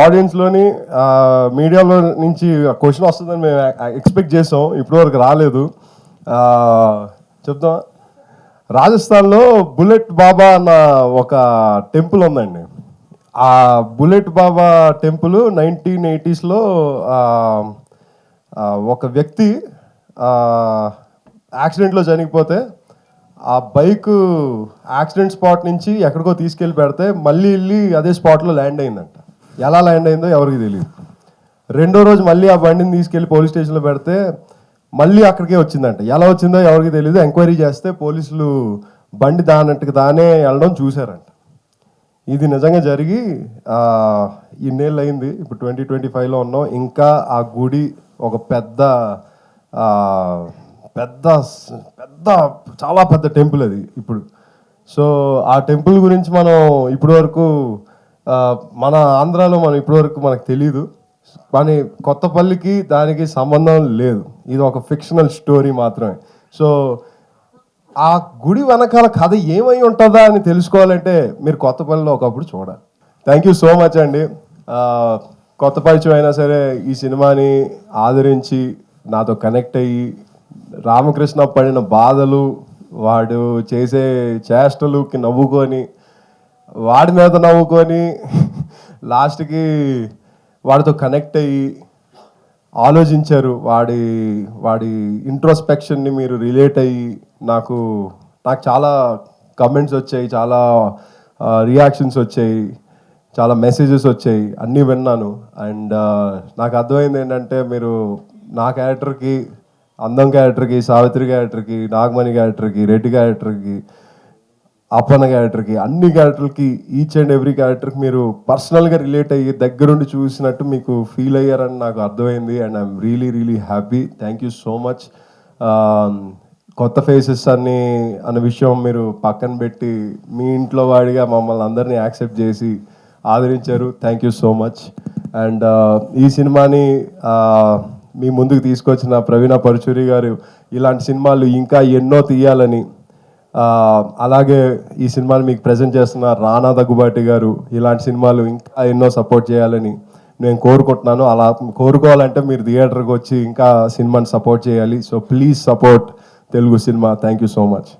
ఆడియన్స్లోని మీడియాలో నుంచి క్వశ్చన్ వస్తుందని మేము ఎక్స్పెక్ట్ చేసాం, ఇప్పటివరకు రాలేదు. చెప్తాం, రాజస్థాన్లో బుల్లెట్ బాబా అన్న ఒక టెంపుల్ ఉందండి. ఆ బుల్లెట్ బాబా టెంపుల్ 1980s ఒక వ్యక్తి యాక్సిడెంట్లో చనిపోతే ఆ బైక్ యాక్సిడెంట్ స్పాట్ నుంచి ఎక్కడికో తీసుకెళ్ళి పెడితే మళ్ళీ వెళ్ళి అదే స్పాట్లో ల్యాండ్ అయిందంట. ఎలా ల్యాండ్ అయిందో ఎవరికి తెలియదు. రెండో రోజు మళ్ళీ ఆ బండిని తీసుకెళ్ళి పోలీస్ స్టేషన్లో పెడితే మళ్ళీ అక్కడికే వచ్చిందంట. ఎలా వచ్చిందో ఎవరికి తెలియదు. ఎంక్వైరీ చేస్తే పోలీసులు బండి దానంతకు దానే వెళ్ళడం చూశారంట. ఇది నిజంగా జరిగి ఇన్నేళ్ళు అయింది. ఇప్పుడు 2025లో ఉన్నాం. ఇంకా ఆ గుడి ఒక పెద్ద పెద్ద పెద్ద చాలా పెద్ద టెంపుల్ అది ఇప్పుడు. సో ఆ టెంపుల్ గురించి మనం ఇప్పటివరకు మన ఆంధ్రాలో మనం ఇప్పటివరకు మనకు తెలీదు. కానీ కొత్తపల్లికి దానికి సంబంధం లేదు. ఇది ఒక ఫిక్షనల్ స్టోరీ మాత్రమే. సో ఆ గుడి వెనకాల కథ ఏమై ఉంటుందా అని తెలుసుకోవాలంటే మీరు కొత్తపల్లిలో ఒకప్పుడు చూడాలి. థ్యాంక్ యూ సో మచ్ అండి. కొత్త పరిచయం అయినా సరే ఈ సినిమాని ఆదరించి నాతో కనెక్ట్ అయ్యి రామకృష్ణ పడిన బాధలు, వాడు చేసే చేష్టలుకి నవ్వుకొని, వాడి మీద నవ్వుకొని లాస్ట్కి వాడితో కనెక్ట్ అయ్యి ఆలోచించారు. వాడి ఇంట్రోస్పెక్షన్ని మీరు రిలేట్ అయ్యి నాకు చాలా కమెంట్స్ వచ్చాయి, చాలా రియాక్షన్స్ వచ్చాయి, చాలా మెసేజెస్ వచ్చాయి, అన్నీ విన్నాను. అండ్ నాకు అర్థమైంది ఏంటంటే మీరు నా క్యారెక్టర్కి, అందం క్యారెక్టర్కి, సావిత్రి క్యారెక్టర్కి, నాగమణి క్యారెక్టర్కి, రెడ్డి క్యారెక్టర్కి, అప్పన్న క్యారెక్టర్కి, అన్ని క్యారెక్టర్కి, ఈచ్ అండ్ ఎవ్రీ క్యారెక్టర్కి మీరు పర్సనల్గా రిలేట్ అయ్యి దగ్గరుండి చూసినట్టు మీకు ఫీల్ అయ్యారని నాకు అర్థమైంది. And I'm really happy. Thank you so much. కొత్త ఫేసెస్ అన్న విషయం మీరు పక్కన పెట్టి మీ ఇంట్లో వాడిగా మమ్మల్ని అందరినీ యాక్సెప్ట్ చేసి ఆదరించారు. Thank you so much. And ఈ సినిమాని మీ ముందుకు తీసుకొచ్చిన ప్రవీణ పరుచూరి గారు ఇలాంటి సినిమాలు ఇంకా ఎన్నో తీయాలని, అలాగే ఈ సినిమాని మీకు ప్రజెంట్ చేస్తున్న రానా దగ్గుబాటి గారు ఇలాంటి సినిమాలు ఇంకా ఎన్నో సపోర్ట్ చేయాలని నేను కోరుకుంటున్నాను. అలా కోరుకోవాలంటే మీరు థియేటర్కి వచ్చి ఇంకా సినిమాని సపోర్ట్ చేయాలి. So please support Telugu cinema. Thank you so much.